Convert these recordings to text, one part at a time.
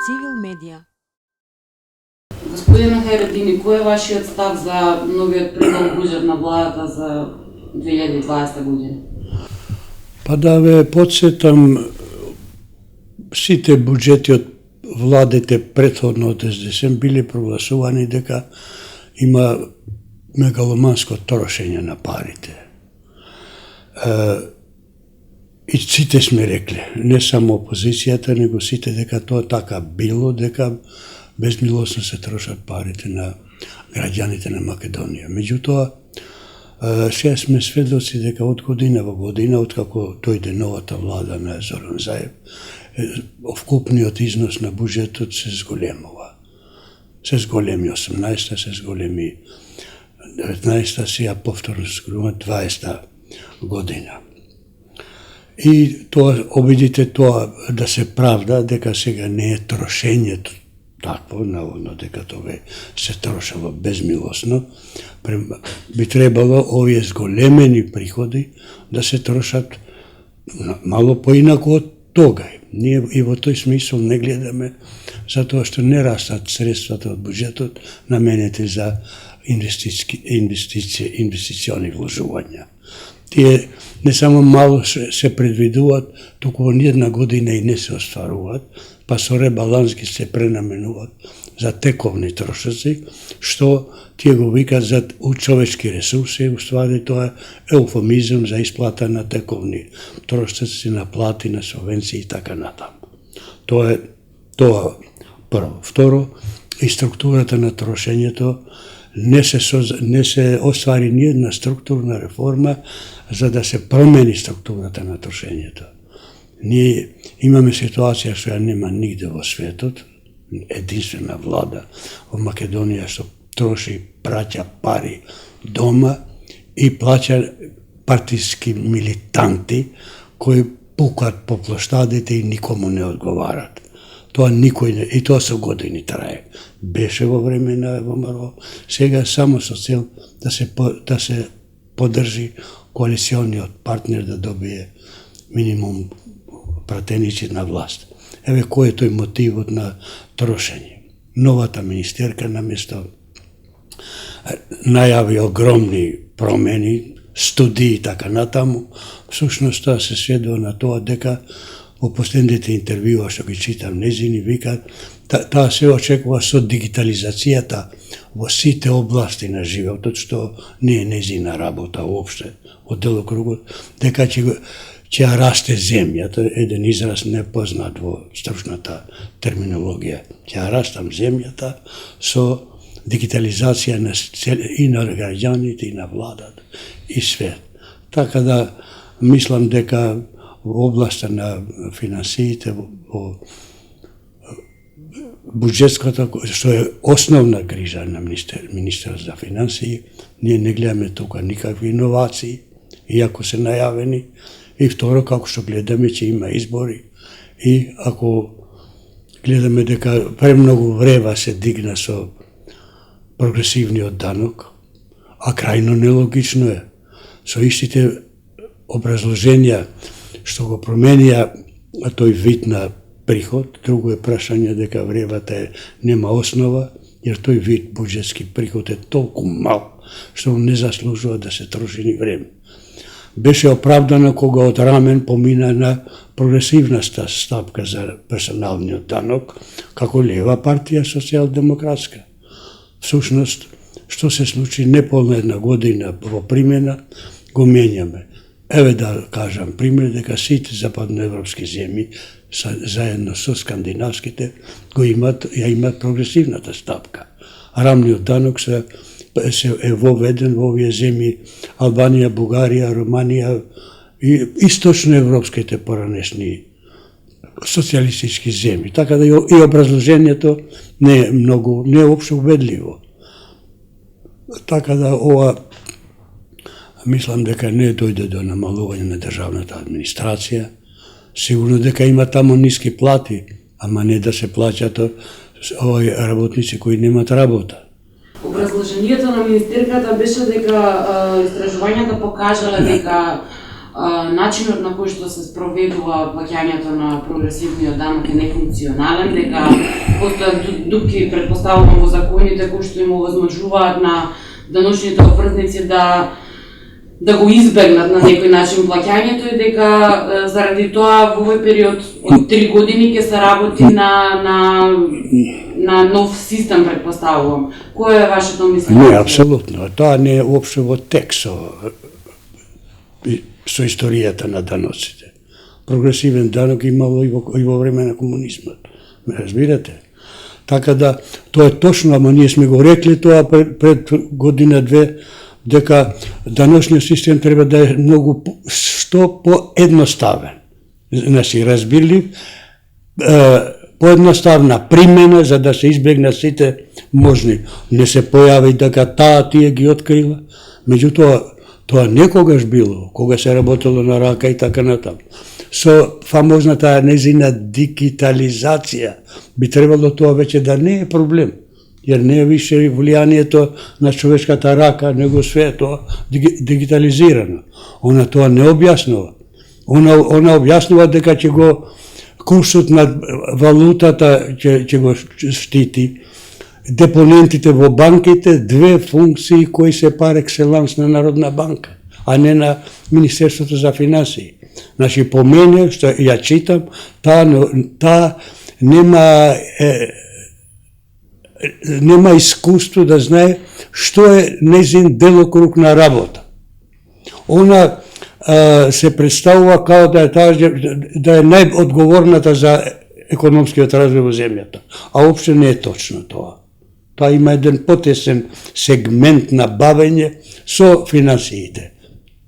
Цивил медија. Господин Хајредини, кој е вашиот став за новиот предлог буџет на владата за 2020 година? Па да ве подсетам, сите буџети од владите претходно од СДСМ биле прогласувани дека има мегаломанско трошење на парите. И сите сме рекле, не само опозицијата, него сите дека тоа така било, дека безмилосно се трошат парите на граѓаните на Македонија. Меѓутоа, сега сме сведоци дека од година во година, откако дојде новата влада на Зоран Заев, вкупниот износ на буџетот се зголемува. Се зголеми 18-та, се зголеми 19-та, сега повторно се зголеми 20-та година. И тоа, обидите тоа да се правда, дека сега не е трошењето такво, наводно дека тоа се трошало безмилосно, би требало овие зголемени приходи да се трошат мало поинаку од тога. Ние и во тој смисол не гледаме, затоа што не растат средствата од буџетот наменети за инвестициони вложувања. Тие не само мало се предвидуваат, туку во ниедна година и не се остваруваат, па со ребаланс ги се пренаменуваат за тековни трошоци, што тие го викаат за човечки ресурси, уствари тоа е еуфемизм за исплата на тековни трошоци, на плати, на субвенции и така натаму. Тоа е тоа прво. Второ, и структурата на трошењето не се оствари ниедна структурна реформа за да се промени структурата на трошењето. Ние имаме ситуација што ја нема нигде во светот, единствена влада во Македонија што троши, праќа пари дома и плаќа партиски милитанти кои пукат по плоштадите и никому не одговарат. Тоа никој не, и тоа со години трае. Беше во време на Ево Марло, сега само со цел да се поддржи коалициониот партнер да добие минимум пратеници на власт. Еве кој е тој мотивот на трошење. Новата министерка наместо најави огромни промени, студии и така натаму, всушност тоа се сведува на тоа дека во последните интервјуа што ги читам незини викаат, таа се очекува со дигитализацијата во сите области на животот, што не е незина работа уопште од делокругот, дека ќе ја расте земјата, еден израз непознат во стручната терминологија. Ќе ја растам земјата со дигитализација и на граѓаните, и на владата, и свет. Така да, мислам дека во областа на финансиите, во буџетската, што е основна грижа на министерот за финансии, ние не гледаме тука никакви иновации, иако се најавени. И второ, како што гледаме, че има избори, и ако гледаме дека премногу врева се дигна со прогресивниот данок, а крајно нелогично е, со истите образложенија што го променија тој вид на приход, друго е прашање дека вревата нема основа, jer тој вид буџетски приход е толку мал, што не заслужува да се троши ни време. Беше оправдано кога од рамен помина на прогресивната стапка за персоналниот данок, како лева партија социјалдемократска. Всушност, што се случи неполна една година во примена, го менјаме. Еве да кажам пример дека сите западноевропски земји заедно со скандинавските ја имат прогресивната стапка. Рамниот данок се е воведен во овие земји Албанија, Бугарија, Романија и источноевропските поранешни социјалистички земји. Така да и образложението не е многу, не е општо убедливо. Така да ова мислам дека не дојде до намалување на државната администрација. Сигурно дека има тамо ниски плати, ама не да се плаќат овој работници кои немат работа. Образложението на министерката беше дека истражувањата покажале дека начинот на кој што се спроведува плаќањето на прогресивниот данок е нефункционален, дека постојат дупки, предпоставувам, во законите кои што им овозможуваат на даночните обврзници да го избегнат на некој начин плаќањето и дека заради тоа во овој период од 3 години ќе се работи на нов систем, предпоставувам. Кој е вашето мислење? Не, апсолутно. Тоа не е уопшто во текст со историјата на даноците. Прогресивен данок имало и во време на комунизмот. Ме разбирате? Така да, тоа е точно, ама ние сме го рекли тоа пред година-две, дека даночниот систем треба да е многу што поедноставен. Значи, разбирлив, поедноставна примена за да се избегнат сите можни. Не се појави дека таа тие ги открила. Меѓутоа, тоа некогаш било, кога се работело на рака и така натаму. Со фамозната незина дигитализација би требало тоа веќе да не е проблем, jer не е више влијанието на човечката рака, него све е тоа дигитализирано. Она тоа не објаснува. Она објаснува дека ќе го курсот на валутата ќе го штити, депонентите во банките, две функции кои се пар екселанс на Народна банка, а не на Министерството за финансии. Значи, по мене, што ја читам, таа нема искуство да знае што е незин делокруг на работа. Она се представува као да е најодговорната за економскиот развој во земјата, а општо не е точно тоа. Тоа има еден потесен сегмент на бавење со финансиите.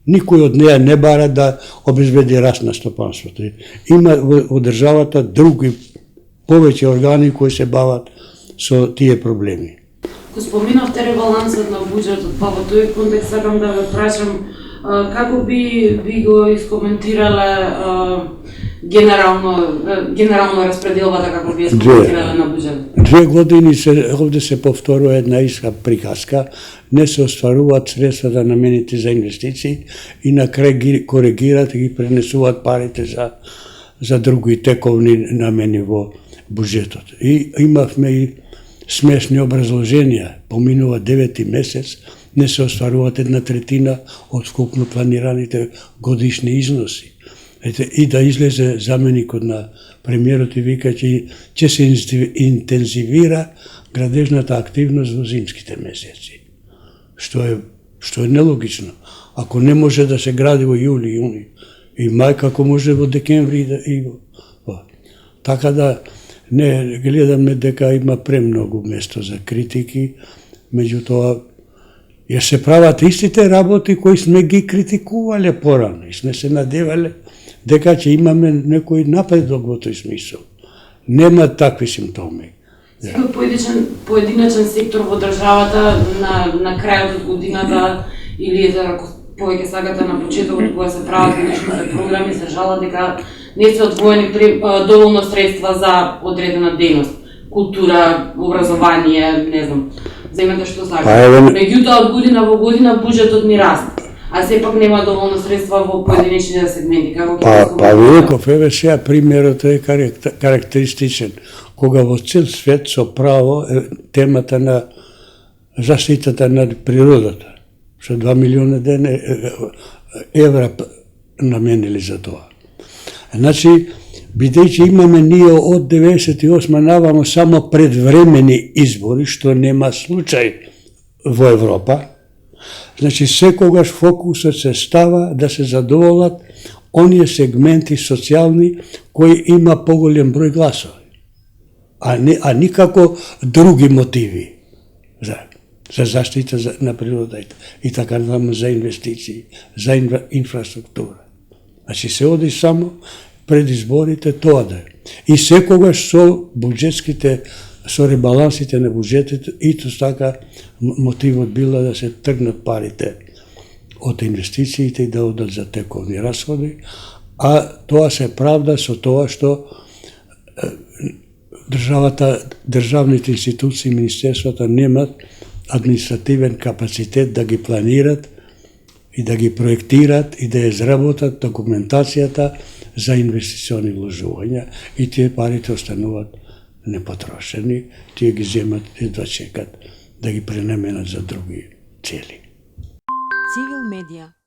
Никој од неја не бара да обезбеди раст на стопанството. Има во државата други повеќе органи кои се бават со тие проблеми. Го споменавте ребалансот на буџетот, па во тој контекст сакам да ве прашам како би го искоментирале генерално распределбата како би искоментирале на буџетот? 2 години овде се повторува една иска приказка, не се остваруваат средствата наменети за инвестиции и на крај ги коригираат и ги пренесуваат парите за други тековни намени во буџетот. И имавме и смешни образложенија. Поминува 9 месец, не се остваруваат 1/3 од скупно планираните годишни износи. И да излезе заменикот на премиерот и вика ќе се интензивира градежната активност во зимските месеци. Што е нелогично. Ако не може да се гради во јули, јуни и мај, како може во декември и во. Така да не гледаме дека има премногу место за критики, меѓутоа ја се прават истите работи кои сме ги критикувале порано и сме се надевале дека ќе имаме некој напредок во тој смисол. Нема такви симптоми. Секој поединечен сектор во државата на крајот од годината или ако повеќе сакате на почетокот кога се прават годишните програми, се жала дека не се одвоени доволно средства за одредена дејност, култура, образование, не знам, земете што сакате. Меѓутоа од година во година буџетот ни расте, а сепак нема доволно средства во поединечните сегменти. Како ќе Па Великов, еве сега примерот е карактеристичен. Кога во цел свет со право темата на заштитата на природата, со 2 милиона евра наменили за тоа. Значи, бидејќи имаме ние од 98 навамо само предвремени избори, што нема случај во Европа, значи секогаш фокусот се става да се задоволат оние сегменти социјални кои има поголем број гласови, а никако други мотиви за заштита на природата и така натаму за инвестиции, за инфраструктура. Значи се оди само пред изборите тоа да е. И секогаш со буџетските, со ребалансите на буџетите, иту така мотивот била да се тргнат парите од инвестициите и да одат за тековни расходи, а тоа се правда со тоа што државните институции, министерствата немат административен капацитет да ги планират и да ги проектират и да ја изработат документацијата за инвестициони вложувања и тие парите остануваат непотрошени, тие ги земат и едва чекат да ги пренаменат за други цели. Цивил медија